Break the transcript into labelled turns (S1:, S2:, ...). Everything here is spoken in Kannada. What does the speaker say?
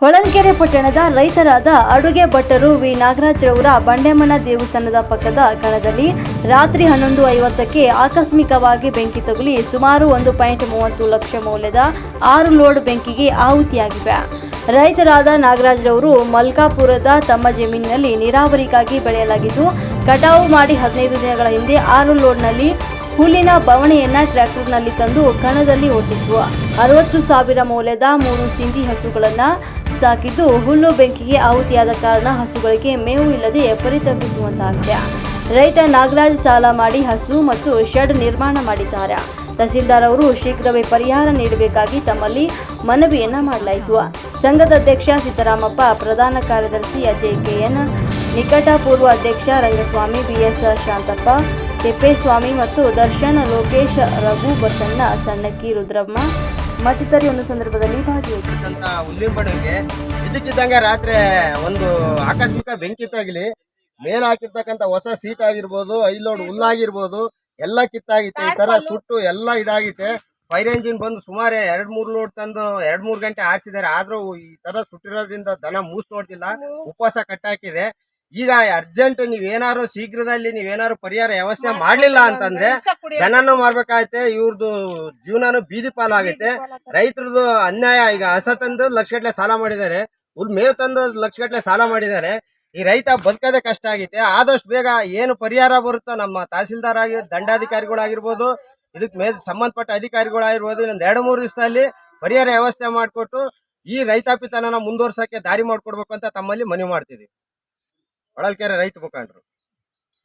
S1: ಹೊಳಲ್ಕೆರೆ ಪಟ್ಟಣದ ರೈತರಾದ ಅಡುಗೆ ಭಟ್ಟರು ವಿ ನಾಗರಾಜ್ರವರ ಬಂಡೆಮನ ದೇವಸ್ಥಾನದ ಪಕ್ಕದ ಕಣದಲ್ಲಿ ರಾತ್ರಿ 11:50ಕ್ಕೆ ಆಕಸ್ಮಿಕವಾಗಿ ಬೆಂಕಿ ತಗುಲಿ ಸುಮಾರು 1.30 ಲಕ್ಷ ಮೌಲ್ಯದ 6 ಲೋಡ್ ಬೆಂಕಿಗೆ ಆಹುತಿಯಾಗಿವೆ. ರೈತರಾದ ನಾಗರಾಜ್ರವರು ಮಲ್ಕಾಪುರದ ತಮ್ಮ ಜಮೀನಿನಲ್ಲಿ ನೀರಾವರಿಗಾಗಿ ಬೆಳೆಯಲಾಗಿದ್ದು, ಕಟಾವು ಮಾಡಿ 15 ದಿನಗಳ ಹಿಂದೆ 6 ಲೋಡ್ನಲ್ಲಿ ಹುಲ್ಲಿನ ಬವಣೆಯನ್ನ ಟ್ರ್ಯಾಕ್ಟರ್ನಲ್ಲಿ ತಂದು ಕಣದಲ್ಲಿ ಒಟ್ಟಿದ್ದು 60,000 ಮೌಲ್ಯದ 3 ಸಿಂಧಿ ಹಸುಗಳನ್ನು ಸಾಕಿದ್ದು, ಹುಲ್ಲು ಬೆಂಕಿಗೆ ಆಹುತಿಯಾದ ಕಾರಣ ಹಸುಗಳಿಗೆ ಮೇವು ಇಲ್ಲದೆ ಪರಿತಪಿಸುವಂತಾಗಿದೆ. ರೈತ ನಾಗರಾಜ್ ಸಾಲ ಮಾಡಿ ಹಸು ಮತ್ತು ಶೆಡ್ ನಿರ್ಮಾಣ ಮಾಡಿದ್ದಾರೆ. ತಹಸೀಲ್ದಾರ್ ಅವರು ಶೀಘ್ರವೇ ಪರಿಹಾರ ನೀಡಬೇಕಾಗಿ ತಮ್ಮಲ್ಲಿ ಮನವಿಯನ್ನ ಮಾಡಲಾಯಿತು. ಸಂಘದ ಅಧ್ಯಕ್ಷ ಸಿದ್ದರಾಮಪ್ಪ, ಪ್ರಧಾನ ಕಾರ್ಯದರ್ಶಿ ಅಜಯ್ ಕೆಎನ್, ನಿಕಟಪೂರ್ವ ಅಧ್ಯಕ್ಷ ರಂಗಸ್ವಾಮಿ, ಬಿಎಸ್ ಶಾಂತಪ್ಪ, ತಿಪ್ಪೇಸ್ವಾಮಿ ಮತ್ತು ದರ್ಶನ್, ಲೋಕೇಶ್, ರಘು, ಬಸಣ್ಣ, ಸಣ್ಣಕ್ಕಿ, ರುದ್ರಮ್ಮ ಮತ್ತಿತರರು ಒಂದು ಸಂದರ್ಭದಲ್ಲಿ ಭಾಗಿಯಾಗಿದ್ದಂತ
S2: ಹುಲ್ಲಿಂಬಡಿಗೆ ಇದಕ್ಕಿದ್ದಂಗೆ ರಾತ್ರಿ ಒಂದು ಆಕಸ್ಮಿಕ ಬೆಂಕಿ ತಗಲಿ ಮೇಲೆ ಹಾಕಿರ್ತಕ್ಕಂಥ ಹೊಸ ಸೀಟ್ ಆಗಿರ್ಬೋದು, 5 ಲೋಡ್ ಹುಲ್ಲಾಗಿರ್ಬೋದು ಎಲ್ಲ ಕಿತ್ತಾಗಿತ್ತು. ಈ ತರ ಸುಟ್ಟು ಎಲ್ಲ ಇದಾಗಿತ್ತೆ. ಫೈರ್ ಎಂಜಿನ್ ಬಂದು ಸುಮಾರು 2-3 ಲೋಡ್ ತಂದು 2-3 ಗಂಟೆ ಆರಿಸಿದ್ದಾರೆ. ಆದ್ರೂ ಈ ತರ ಸುಟ್ಟಿರೋದ್ರಿಂದ ದನ ಮೂಸ್ ನೋಡ್ತಿಲ್ಲ, ಉಪವಾಸ ಕಟ್ಟಾಕಿದೆ. ಈಗ ಅರ್ಜೆಂಟ್ ನೀವೇನಾದ್ರು ಶೀಘ್ರದಲ್ಲಿ ನೀವೇನಾದ್ರು ಪರಿಹಾರ ವ್ಯವಸ್ಥೆ ಮಾಡ್ಲಿಲ್ಲ ಅಂತಂದ್ರೆ ದನನು ಮಾರ್ಬೇಕಾಗತ್ತೆ, ಇವ್ರದ್ದು ಜೀವನನು ಬೀದಿ ಪಾಲಾಗೈತೆ. ರೈತರದ್ದು ಅನ್ಯಾಯ. ಈಗ ಹಸ ತಂದು ಲಕ್ಷಗಟ್ಲೆ ಸಾಲ ಮಾಡಿದ್ದಾರೆ, ಹುಲ್ ಮೇವು ತಂದು ಲಕ್ಷಗಟ್ಲೆ ಸಾಲ ಮಾಡಿದ್ದಾರೆ. ಈ ರೈತ ಬದುಕೋದೇ ಕಷ್ಟ ಆಗೈತೆ. ಆದಷ್ಟು ಬೇಗ ಏನು ಪರಿಹಾರ ಬರುತ್ತೋ ನಮ್ಮ ತಹಸೀಲ್ದಾರ್ ಆಗಿ ದಂಡಾಧಿಕಾರಿಗಳಾಗಿರ್ಬೋದು, ಇದಕ್ಕೆ ಸಂಬಂಧಪಟ್ಟ ಅಧಿಕಾರಿಗಳಾಗಿರ್ಬೋದು, ಇನ್ನೊಂದು 2-3 ದಿವಸದಲ್ಲಿ ಪರಿಹಾರ ವ್ಯವಸ್ಥೆ ಮಾಡಿಕೊಟ್ಟು ಈ ರೈತಾಪಿತನನ ಮುಂದುವರ್ಸಕ್ಕೆ ದಾರಿ ಮಾಡ್ಕೊಡ್ಬೇಕು ಅಂತ ತಮ್ಮಲ್ಲಿ ಮನವಿ ಮಾಡ್ತಿದ್ದೀವಿ. ಹೊಳಲ್ಕೆರೆ ರೈತ ಮುಖಂಡರು.